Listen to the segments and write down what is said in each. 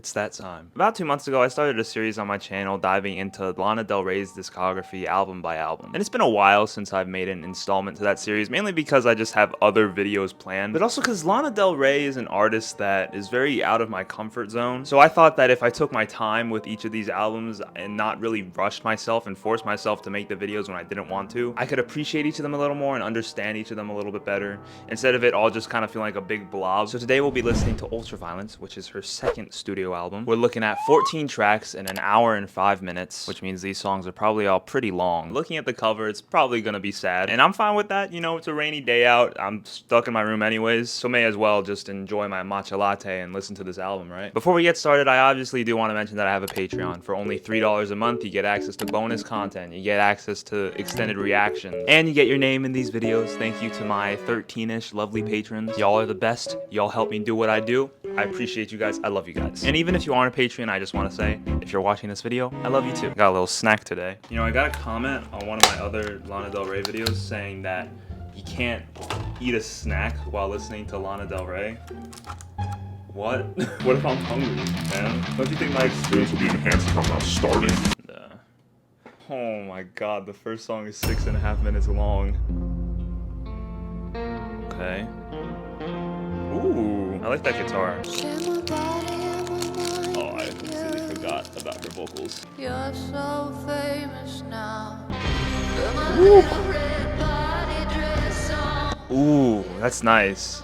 It's that time. About 2 months ago, I started a series on my channel diving into Lana Del Rey's discography album by album. And it's been a while since I've made an installment to that series, mainly because I just have other videos planned, but also because Lana Del Rey is an artist that is very out of my comfort zone. So I thought that if I took my time with each of these albums and not really rushed myself and forced myself to make the videos when I didn't want to, I could appreciate each of them a little more and understand each of them a little bit better, instead of it all just kind of feeling like a big blob. So today we'll be listening to Ultraviolence, which is her second studio album. We're looking at 14 tracks in an hour and 5 minutes, which means these songs are probably all pretty long. Looking at the cover, it's probably gonna be sad, and I'm fine with that. You know, it's a rainy day out. I'm stuck in my room anyways, so may as well just enjoy my matcha latte and listen to this album, right? Before we get started, I obviously do want to mention that I have a Patreon. For only $3 a month, you get access to bonus content, you get access to extended reactions, and you get your name in these videos. Thank you to my 13-ish lovely patrons. Y'all are the best. Y'all help me do what I do. I appreciate you guys. I love you guys. And even if you aren't a Patreon, I just want to say, if you're watching this video, I love you too. Got a little snack today. You know, I got a comment on one of my other Lana Del Rey videos saying that you can't eat a snack while listening to Lana Del Rey. What? What if I'm hungry, man? Don't you think my experience would be enhanced if I'm not starving? Oh my god, the first song is 6.5 minutes long. Okay. Ooh, I like that guitar. Oh, I completely forgot about her vocals. You're so famous now. Ooh, that's nice.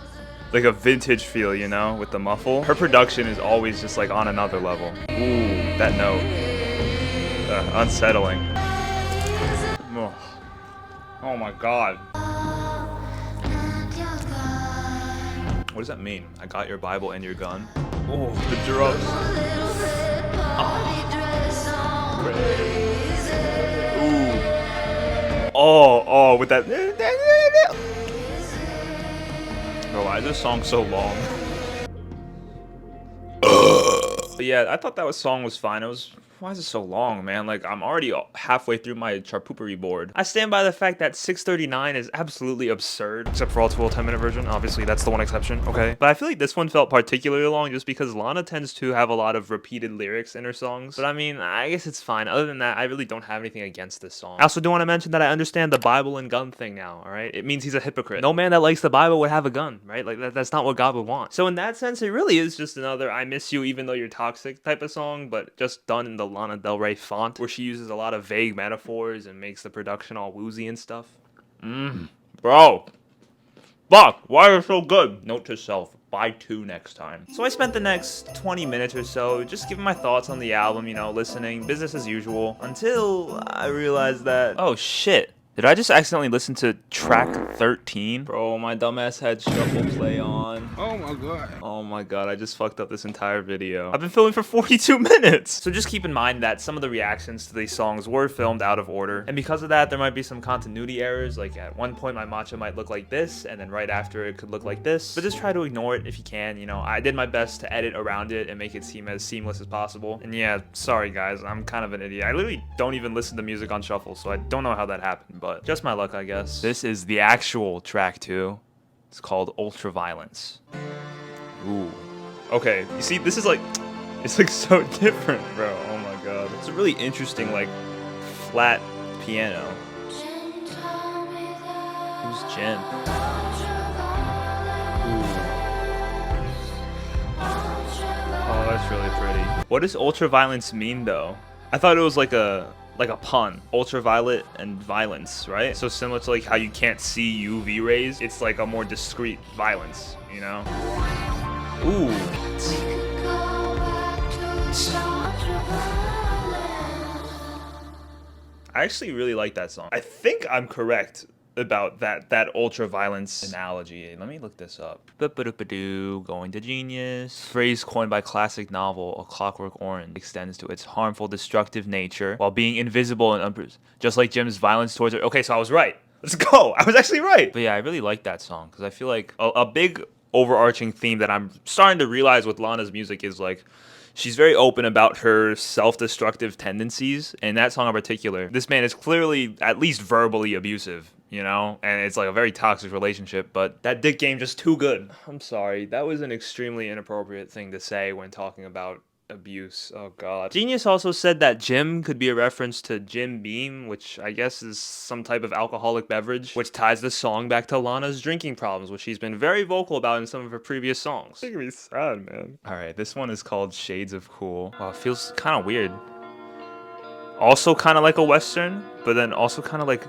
Like a vintage feel, you know, with the muffle. Her production is always just like on another level. Ooh, that note. Unsettling. Oh my god. What does that mean? I got your Bible and your gun? Oh, the drums. Ooh. Oh, with that. Bro, why is this song so long? But yeah, I thought that song was fine. Why is it so long, man? Like, I'm already halfway through my charcuterie board. I stand by the fact that 6:39 is absolutely absurd, except for Ultraviolence 10-minute version. Obviously, that's the one exception, okay? But I feel like this one felt particularly long just because Lana tends to have a lot of repeated lyrics in her songs. But I mean, I guess it's fine. Other than that, I really don't have anything against this song. I also do want to mention that I understand the Bible and gun thing now, all right? It means he's a hypocrite. No man that likes the Bible would have a gun, right? Like, that's not what God would want. So in that sense, it really is just another I miss you even though you're toxic type of song, but just done in the Lana Del Rey font, where she uses a lot of vague metaphors and makes the production all woozy and stuff. Bro. Fuck, why are you so good? Note to self, buy 2 next time. So I spent the next 20 minutes or so just giving my thoughts on the album, you know, listening, business as usual, until I realized that, oh shit. Did I just accidentally listen to track 13? Bro, my dumbass had shuffle play on. Oh my god. Oh my god, I just fucked up this entire video. I've been filming for 42 minutes! So just keep in mind that some of the reactions to these songs were filmed out of order, and because of that, there might be some continuity errors, like at one point my matcha might look like this, and then right after it could look like this, but just try to ignore it if you can, you know. I did my best to edit around it and make it seem as seamless as possible, and yeah, sorry guys, I'm kind of an idiot. I literally don't even listen to music on shuffle, so I don't know how that happened, but just my luck, I guess. This is the actual track 2. It's called Ultraviolence. Ooh. Okay, you see, this is like, it's like so different, bro. Oh my god. It's a really interesting, like, flat piano. Who's Jen? Ooh. Oh, that's really pretty. What does ultraviolence mean, though? I thought it was like a pun. Ultraviolet and violence, right? So similar to like how you can't see UV rays, it's like a more discreet violence, you know? Ooh. I actually really like that song. I think I'm correct about that ultraviolence analogy. Let me look this up. Going to genius. Phrase coined by classic novel A Clockwork Orange extends to its harmful, destructive nature while being invisible and just like Jim's violence towards her. Okay, so I was right. Let's go. I was actually right. But yeah, I really like that song because I feel like a big overarching theme that I'm starting to realize with Lana's music is like, she's very open about her self-destructive tendencies. In that song in particular, this man is clearly at least verbally abusive, you know? And it's like a very toxic relationship, but that dick game just too good. I'm sorry, that was an extremely inappropriate thing to say when talking about abuse. Oh god. Genius also said that Jim could be a reference to Jim Beam, which I guess is some type of alcoholic beverage, which ties the song back to Lana's drinking problems, which she's been very vocal about in some of her previous songs. Making me sad, man. Alright, this one is called Shades of Cool. Wow, it feels kind of weird. Also kind of like a Western, but then also kind of like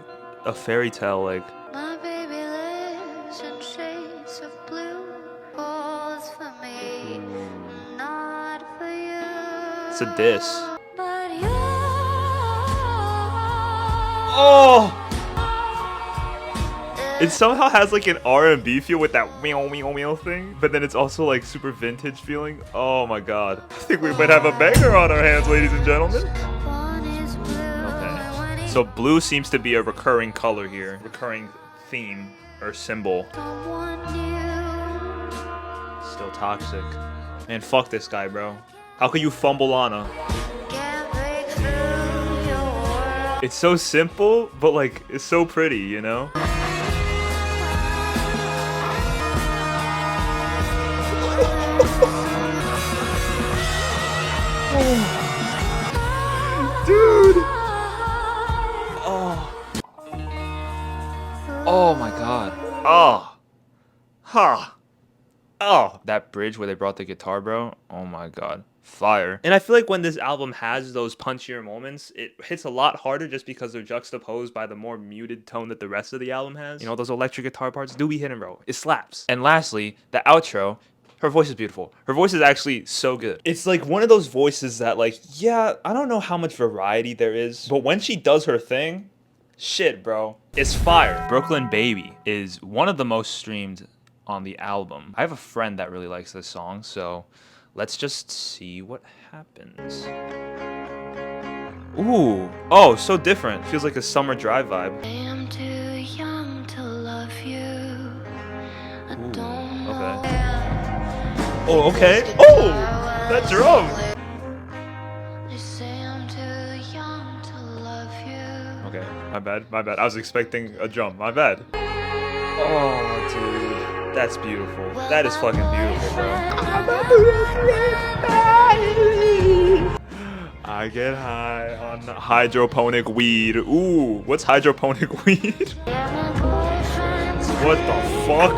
a fairy tale, like. My baby lives in shades of blue, both for me, not for you. It's a diss. But you. Oh! It somehow has like an R&B feel with that meow meow meow thing, but then it's also like super vintage feeling. Oh my god. I think we might have a banger on our hands, ladies and gentlemen. One is blue. Okay. So blue seems to be a recurring color here. Recurring theme or symbol. Someone new. Still toxic. Man, fuck this guy, bro. How could you fumble Lana? Can't break through your world. It's so simple, but like, it's so pretty, you know? Dude! Oh. Oh my god. Oh. Huh. Oh. That bridge where they brought the guitar, bro. Oh my god. Fire. And I feel like when this album has those punchier moments, it hits a lot harder just because they're juxtaposed by the more muted tone that the rest of the album has. You know, those electric guitar parts do be hitting, bro. It slaps. And lastly, the outro. Her voice is beautiful. Her voice is actually so good. It's like one of those voices that like, yeah, I don't know how much variety there is, but when she does her thing, shit, bro, it's fire. Brooklyn Baby is one of the most streamed on the album. I have a friend that really likes this song, so let's just see what happens. Ooh. Oh, so different. Feels like a summer drive vibe. I am too young to love you. I Ooh, don't know. okay. Oh, okay. Oh, that drum. They say I'm too young to love you. Okay, my bad, my bad. I was expecting a drum, my bad. Oh, dude, that's beautiful. That is fucking beautiful, bro. I get high on hydroponic weed. Ooh, what's hydroponic weed? What the fuck?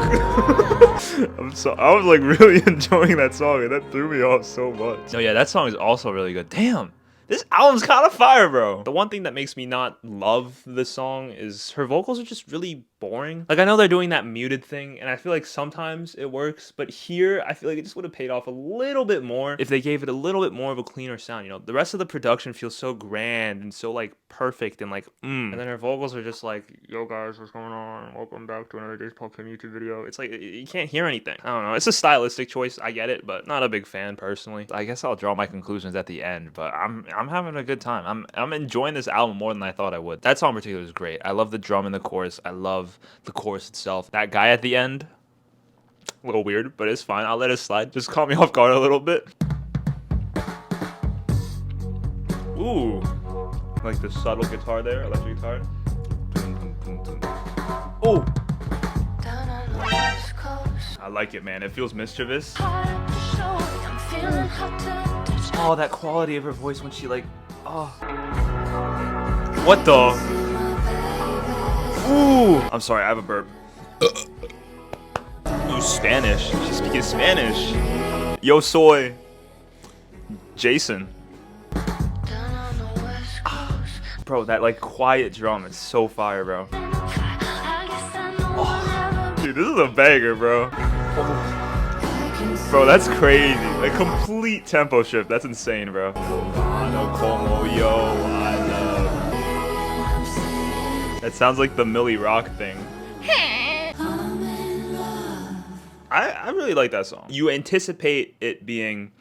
I was like really enjoying that song and that threw me off so much. No, yeah, that song is also really good. Damn. This album's kind of fire, bro. The one thing that makes me not love this song is her vocals are just really boring. Like, I know they're doing that muted thing, and I feel like sometimes it works, but here, I feel like it just would have paid off a little bit more if they gave it a little bit more of a cleaner sound, you know? The rest of the production feels so grand and so, like, perfect and, like, And then her vocals are just like, yo, guys, what's going on? Welcome back to another Days Pop YouTube video. It's like, you can't hear anything. I don't know. It's a stylistic choice. I get it, but not a big fan, personally. I guess I'll draw my conclusions at the end, but I'm having a good time. I'm enjoying this album more than I thought I would. That song in particular is great. I love the drum in the chorus. I love the chorus itself. That guy at the end, a little weird, but it's fine. I'll let it slide. Just caught me off guard a little bit. Ooh, like the subtle guitar there, electric guitar. Oh, Down on the West Coast. I like it, man. It feels mischievous. Hard to show. I'm feeling hot to touch. Oh, that quality of her voice when she like, oh. What the? Ooh. I'm sorry, I have a burp. Ooh, Spanish. She's speaking Spanish. Yo soy Jason. Down on the West Coast. Bro, that like quiet drum is so fire, bro. I guess I know I'll never Dude, this is a banger, bro. Bro, that's crazy. Like complete tempo shift. That's insane, bro. Ano como yo, I love. That sounds like the Millie Rock thing. I really like that song. You anticipate it being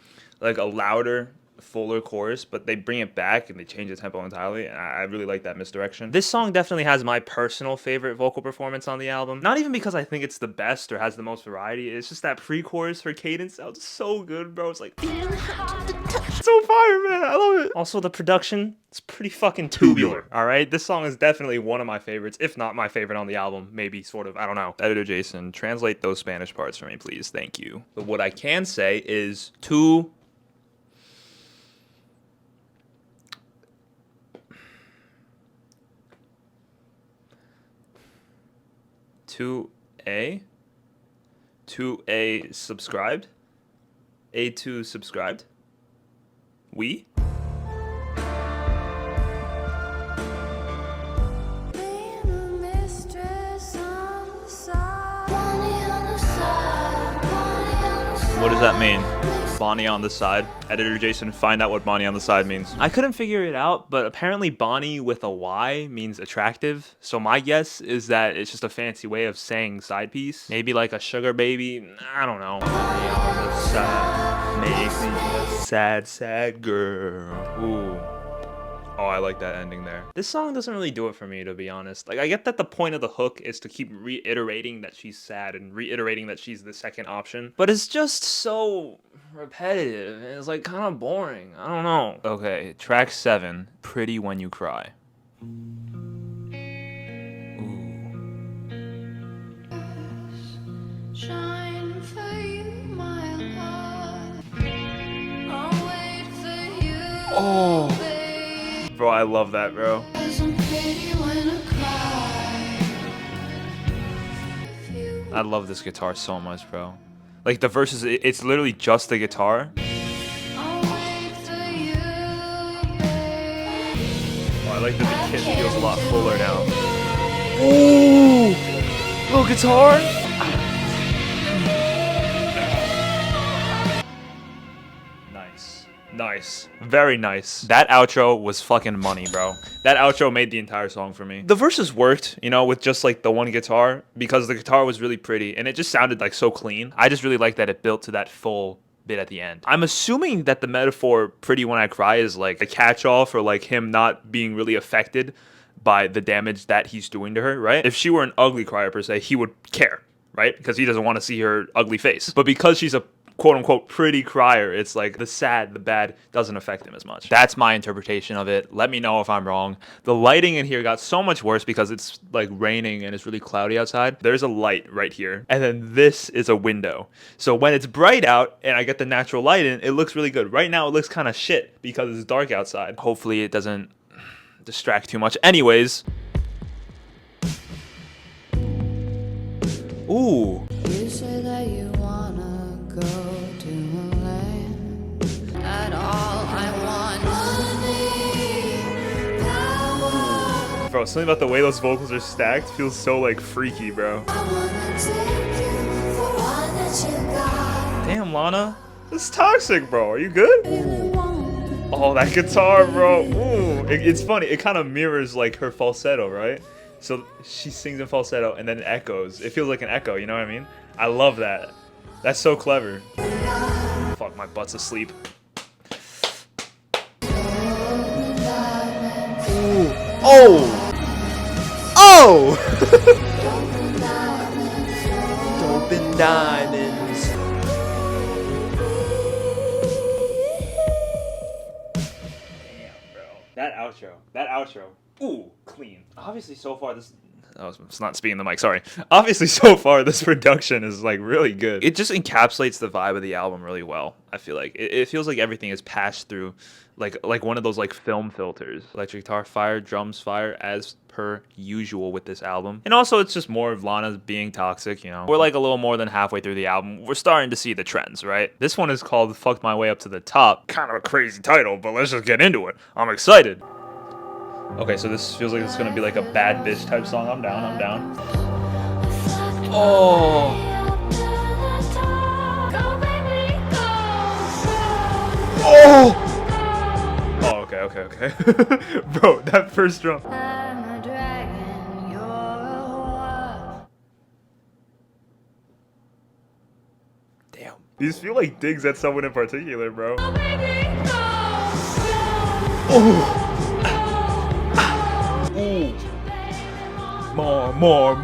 like a louder, fuller chorus, but they bring it back and they change the tempo entirely, and I really like that misdirection. This song definitely has my personal favorite vocal performance on the album. Not even because I think it's the best or has the most variety, it's just that pre-chorus, her cadence sounds so good, bro. It's like, it's so fire, man. I love it. Also, the production, it's pretty fucking tubular, alright? This song is definitely one of my favorites, if not my favorite on the album. Maybe, sort of, I don't know. Editor Jason, translate those Spanish parts for me, please. Thank you. But what I can say is 2A? 2A subscribed? A2 subscribed? We? What does that mean? Bonnie on the side. Editor Jason, find out what Bonnie on the side means. I couldn't figure it out, but apparently Bonnie with a Y means attractive. So my guess is that it's just a fancy way of saying side piece. Maybe like a sugar baby. I don't know. Bonnie on the side makes me a sad, sad girl. Ooh. Oh, I like that ending there. This song doesn't really do it for me, to be honest. Like, I get that the point of the hook is to keep reiterating that she's sad and reiterating that she's the second option, but it's just so repetitive and it's like kind of boring. I don't know. Okay, track 7, Pretty When You Cry. Shine for you, my love. I'll wait for you. Oh. Bro, I love that, bro. I love this guitar so much, bro. Like, the verses, it's literally just the guitar. Oh, I like that the kit feels a lot fuller now. Ooh! Little guitar? Nice. Very nice. That outro was fucking money, bro. That outro made the entire song for me. The verses worked, you know, with just like the one guitar because the guitar was really pretty and it just sounded like so clean. I just really like that it built to that full bit at the end. I'm assuming that the metaphor Pretty When I Cry is like a catch-all for like him not being really affected by the damage that he's doing to her, right? If she were an ugly crier per se, he would care, right? Because he doesn't want to see her ugly face. But because she's a quote-unquote pretty crier, it's like the sad, the bad doesn't affect him as much. That's my interpretation of it. Let me know if I'm wrong. The lighting in here got so much worse because it's like raining and it's really cloudy outside. There's a light right here, and then this is a window. So when it's bright out and I get the natural light in, it looks really good. Right now it looks kind of shit because it's dark outside. Hopefully it doesn't distract too much. Anyways. Ooh. You say that you wanna go to a land at all. I want money, power. Bro, something about the way those vocals are stacked feels so like freaky, bro. I wanna take you for all that you got. Damn, Lana. This is toxic, bro. Are you good? Really want Oh, that guitar, bro. Ooh. It's funny. It kind of mirrors like her falsetto, right? So she sings in falsetto and then it echoes. It feels like an echo, you know what I mean? I love that. That's so clever. Fuck, my butt's asleep. Ooh. Oh! Oh! Dope and diamonds. Damn, bro. That outro. Ooh, clean. Obviously, so far this. Oh, it's not speaking the mic. Sorry. Obviously, so far this production is like really good. It just encapsulates the vibe of the album really well. I feel like it feels like everything is passed through, like one of those like film filters. Electric guitar fire, drums fire, as per usual with this album. And also, it's just more of Lana's being toxic. You know, we're like a little more than halfway through the album. We're starting to see the trends, right? This one is called "Fucked My Way Up to the Top." Kind of a crazy title, but let's just get into it. I'm excited. Okay, so this feels like it's gonna be like a bad bitch type song. I'm down. Oh. Oh. Oh, okay. Bro, that first drum. I'm a dragon, you're a Damn. These feel like digs at someone in particular, bro. Oh. More.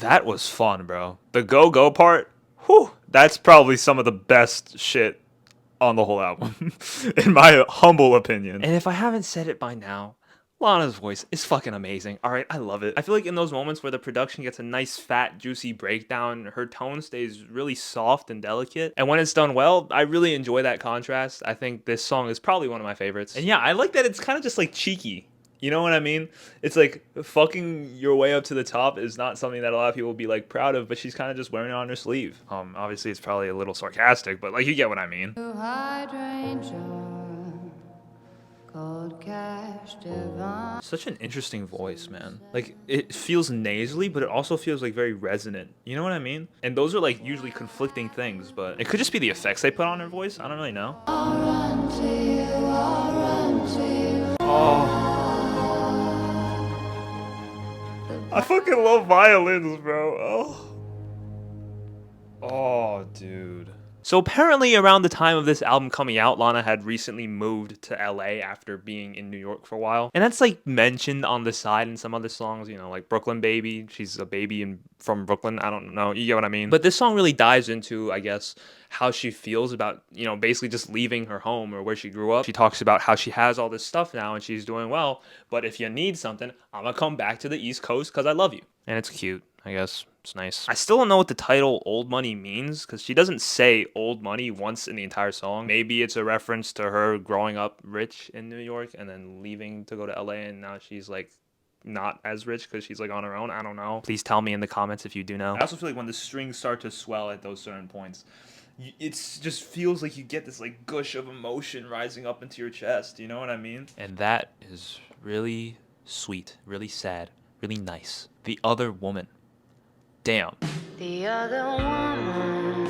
That was fun, bro. The go part, whew, that's probably some of the best shit on the whole album, in my humble opinion. And if I haven't said it by now, Lana's voice is fucking amazing. All right, I love it. I feel like in those moments where the production gets a nice, fat, juicy breakdown, her tone stays really soft and delicate. And when it's done well, I really enjoy that contrast. I think this song is probably one of my favorites. And yeah, I like that it's kind of just like cheeky. You know what I mean? It's like fucking your way up to the top is not something that a lot of people will be like proud of, but she's kind of just wearing it on her sleeve. Obviously it's probably a little sarcastic, but like you get what I mean. Such an interesting voice, man. Like, it feels nasally, but it also feels like very resonant. You know what I mean? And those are like usually conflicting things, but it could just be the effects they put on her voice. I don't really know. Oh. I fucking love violins, bro. Oh, dude. So apparently around the time of this album coming out, Lana had recently moved to LA after being in New York for a while. And that's like mentioned on the side in some other songs, you know, like Brooklyn Baby. She's a baby from Brooklyn. I don't know. You get what I mean? But this song really dives into, I guess, how she feels about, you know, basically just leaving her home or where she grew up. She talks about how she has all this stuff now and she's doing well. But if you need something, I'm gonna come back to the East Coast because I love you. And it's cute, I guess. It's nice. I still don't know what the title Old Money means because she doesn't say old money once in the entire song. Maybe it's a reference to her growing up rich in New York and then leaving to go to LA and now she's like not as rich because she's like on her own. I don't know. Please tell me in the comments if you do know. I also feel like when the strings start to swell at those certain points, it just feels like you get this like gush of emotion rising up into your chest. You know what I mean? And that is really sweet, really sad, really nice. The Other Woman. Damn. The other woman.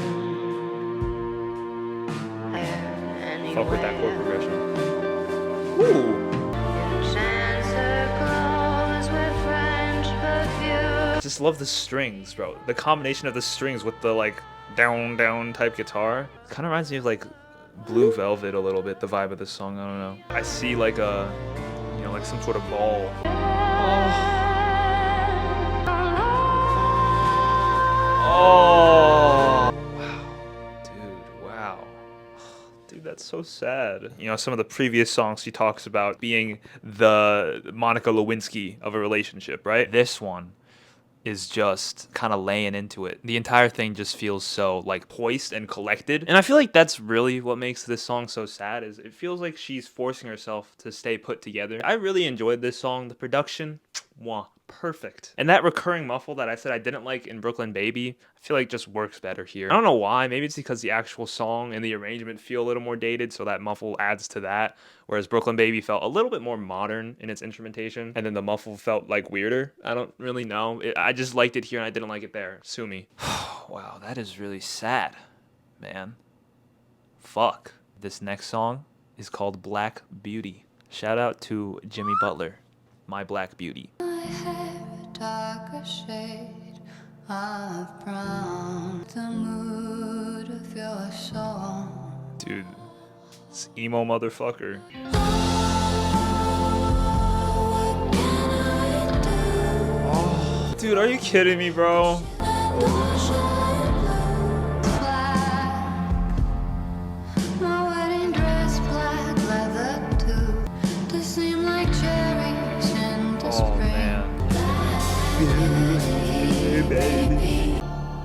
Fuck with that chord progression. Ooh. Just love the strings, bro. The combination of the strings with the like down type guitar kind of reminds me of like Blue Velvet a little bit. The vibe of this song. I don't know. I see like a, you know, like some sort of ball. Oh, wow, dude, wow. Dude, that's so sad. You know, some of the previous songs she talks about being the Monica Lewinsky of a relationship, right? This one is just kind of laying into it. The entire thing just feels so like poised and collected. And I feel like that's really what makes this song so sad is it feels like she's forcing herself to stay put together. I really enjoyed this song. The production, mwah. Perfect. And that recurring muffle that I said I didn't like in Brooklyn Baby, I feel like just works better here. I don't know why. Maybe it's because the actual song and the arrangement feel a little more dated, so that muffle adds to that. Whereas Brooklyn Baby felt a little bit more modern in its instrumentation, and then the muffle felt like weirder. I don't really know. I just liked it here and I didn't like it there. Sue me. Wow, that is really sad, man. Fuck. This next song is called Black Beauty. Shout out to Jimmy Butler, my Black Beauty. Darker shade of brown, the mood of your soul. Dude, this emo motherfucker. Oh, dude, are you kidding me, bro? My wedding dress, black leather too. They seem like cherries in the spring.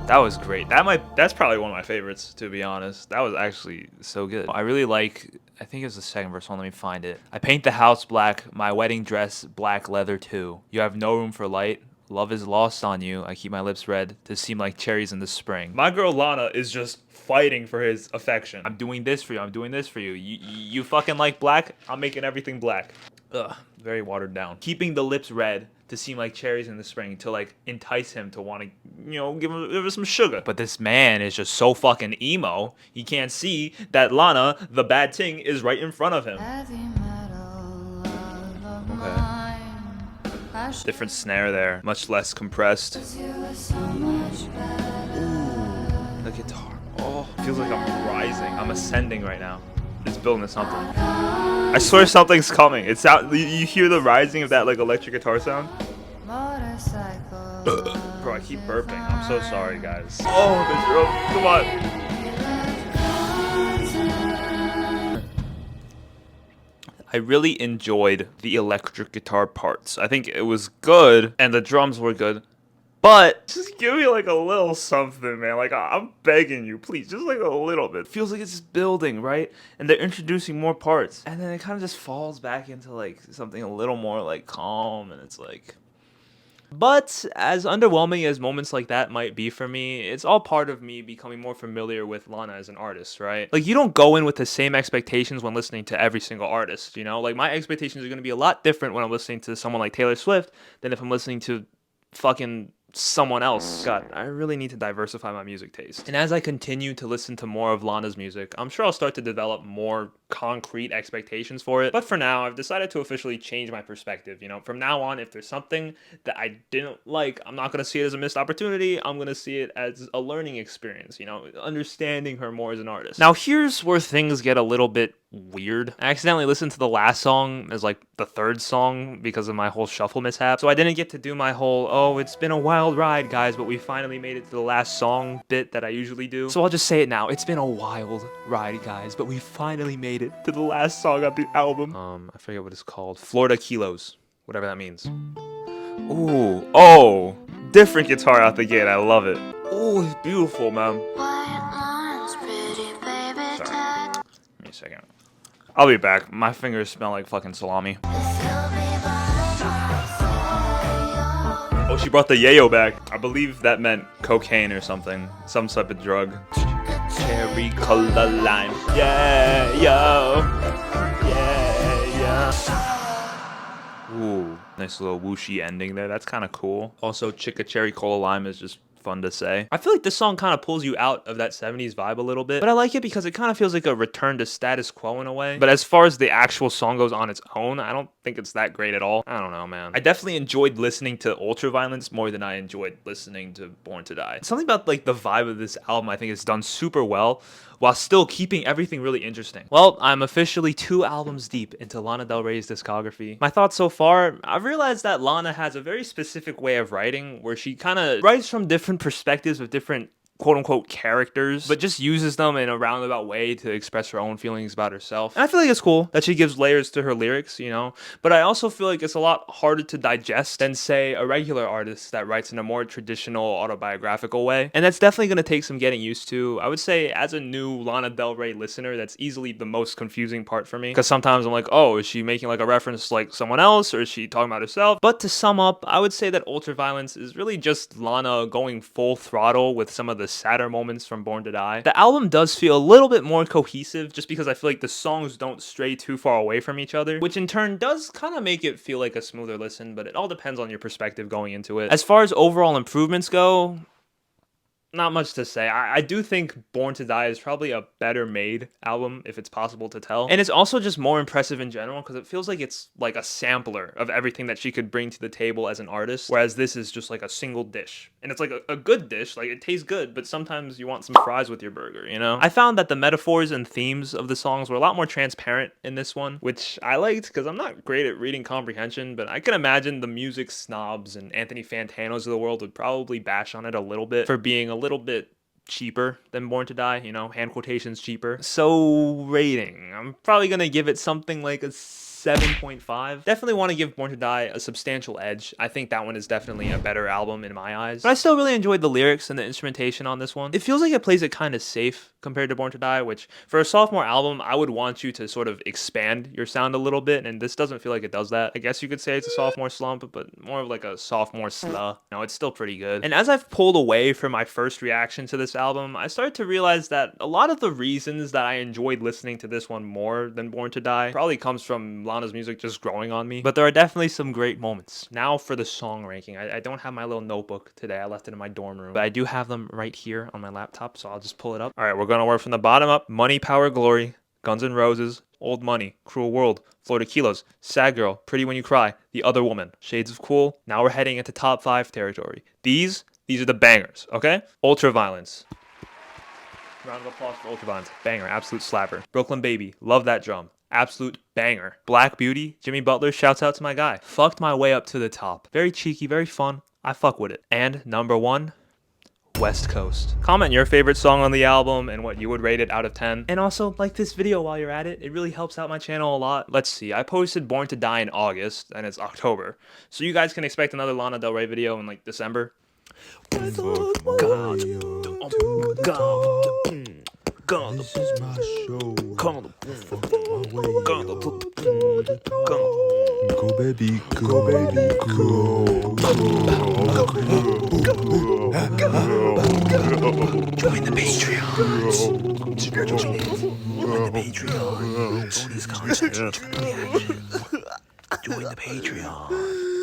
That was great. That's probably one of my favorites, to be honest. That was actually so good. I really like, I think it was the second verse. Let me find it. I paint the house black, my wedding dress black leather too. You have no room for light. Love is lost on you. I keep my lips red to seem like cherries in the spring. My girl Lana is just fighting for his affection. I'm doing this for you. I'm doing this for you. You fucking like black? I'm making everything black. Ugh, very watered down. Keeping the lips red to seem like cherries in the spring to like entice him to want to, you know, give him some sugar. But this man is just so fucking emo. He can't see that Lana, the bad ting, is right in front of him. Okay. Different snare there, much less compressed. Ooh, the guitar. Oh, feels like I'm rising. I'm ascending right now. It's building to something. I swear something's coming. It's out. You hear the rising of that like electric guitar sound? Bro, I keep burping. I'm so sorry, guys. Oh, the drum. Come on. I really enjoyed the electric guitar parts. I think it was good, and the drums were good. But just give me like a little something, man. Like I'm begging you, please, just like a little bit. Feels like it's just building, right? And they're introducing more parts, and then it kind of just falls back into like something a little more like calm, and it's like. But as underwhelming as moments like that might be for me, it's all part of me becoming more familiar with Lana as an artist, right? Like you don't go in with the same expectations when listening to every single artist, you know? Like my expectations are going to be a lot different when I'm listening to someone like Taylor Swift than if I'm listening to fucking someone else. God, I really need to diversify my music taste. And as I continue to listen to more of Lana's music, I'm sure I'll start to develop more concrete expectations for it. But for now, I've decided to officially change my perspective. You know, from now on, if there's something that I didn't like, I'm not going to see it as a missed opportunity. I'm going to see it as a learning experience, you know, understanding her more as an artist. Now, here's where things get a little bit weird. I accidentally listened to the last song as like the third song because of my whole shuffle mishap. So I didn't get to do my whole, oh, it's been a wild ride, guys, but we finally made it to the last song bit that I usually do. So I'll just say it now. It's been a wild ride, guys, but we finally made it to the last song of the album. I forget what it's called. Florida Kilos, whatever that means. Ooh, oh, different guitar out the gate. I love it. Ooh, it's beautiful, man. White lines, pretty baby, Sorry. Give me a second. I'll be back. My fingers smell like fucking salami. Oh, she brought the yayo back. I believe that meant cocaine or something. Some type of drug. Cherry cola lime. Yeah, yo. Yeah, yeah. Ooh, nice little whooshy ending there. That's kind of cool. Also, Chicka Cherry Cola Lime is just fun to say. I feel like this song kind of pulls you out of that 70s vibe a little bit, but I like it because it kind of feels like a return to status quo in a way. But as far as the actual song goes on its own, I don't think it's that great at all. I don't know, man. I definitely enjoyed listening to Ultraviolence more than I enjoyed listening to Born to Die. Something about like the vibe of this album I think is done super well while still keeping everything really interesting. Well, I'm officially 2 albums deep into Lana Del Rey's discography. My thoughts so far, I've realized that Lana has a very specific way of writing where she kind of writes from different perspectives of different quote-unquote characters, but just uses them in a roundabout way to express her own feelings about herself. And I feel like it's cool that she gives layers to her lyrics, you know, but I also feel like it's a lot harder to digest than, say, a regular artist that writes in a more traditional autobiographical way. And that's definitely going to take some getting used to. I would say as a new Lana Del Rey listener, that's easily the most confusing part for me, because sometimes I'm like, oh, is she making like a reference to like someone else, or is she talking about herself? But to sum up, I would say that Ultraviolence is really just Lana going full throttle with some of the sadder moments from Born to Die. The album does feel a little bit more cohesive just because I feel like the songs don't stray too far away from each other, which in turn does kind of make it feel like a smoother listen, but it all depends on your perspective going into it. As far as overall improvements go, not much to say. I do think Born to Die is probably a better made album, if it's possible to tell. And it's also just more impressive in general because it feels like it's like a sampler of everything that she could bring to the table as an artist, whereas this is just like a single dish. And it's like a good dish, like it tastes good, but sometimes you want some fries with your burger, you know? I found that the metaphors and themes of the songs were a lot more transparent in this one, which I liked because I'm not great at reading comprehension, but I can imagine the music snobs and Anthony Fantanos of the world would probably bash on it a little bit for being a little bit cheaper than Born to Die, you know, hand quotations cheaper. So rating, I'm probably gonna give it something like a 7.5. Definitely want to give Born to Die a substantial edge. I think that one is definitely a better album in my eyes. But I still really enjoyed the lyrics and the instrumentation on this one. It feels like it plays it kind of safe compared to Born to Die, which for a sophomore album, I would want you to sort of expand your sound a little bit, and this doesn't feel like it does that. I guess you could say it's a sophomore slump, but more of like a sophomore sluh. No, it's still pretty good. And as I've pulled away from my first reaction to this album, I started to realize that a lot of the reasons that I enjoyed listening to this one more than Born to Die probably comes from Lana's music just growing on me. But there are definitely some great moments. Now for the song ranking. I don't have my little notebook today. I left it in my dorm room. But I do have them right here on my laptop, so I'll just pull it up. All right, we're going to work from the bottom up. Money, Power, Glory, Guns N' Roses, Old Money, Cruel World, Florida Kilos, Sad Girl, Pretty When You Cry, The Other Woman, Shades of Cool. Now we're heading into top 5 territory. These are the bangers, okay? Ultraviolence. Round of applause for Ultraviolence. Banger, absolute slapper. Brooklyn Baby, love that drum. Absolute banger. Black Beauty, Jimmy Butler, shouts out to my guy. Fucked my way up to the top. Very cheeky, very fun. I fuck with it. And number 1, West Coast. Comment your favorite song on the album and what you would rate it out of 10. And also, like this video while you're at it. It really helps out my channel a lot. Let's see, I posted Born to Die in August, and it's October. So you guys can expect another Lana Del Rey video in like December. God. This is my show. Go baby, go baby, go. Join the Patreons. Join the Patreon. Bonus content. Reaction. Join the Patreon.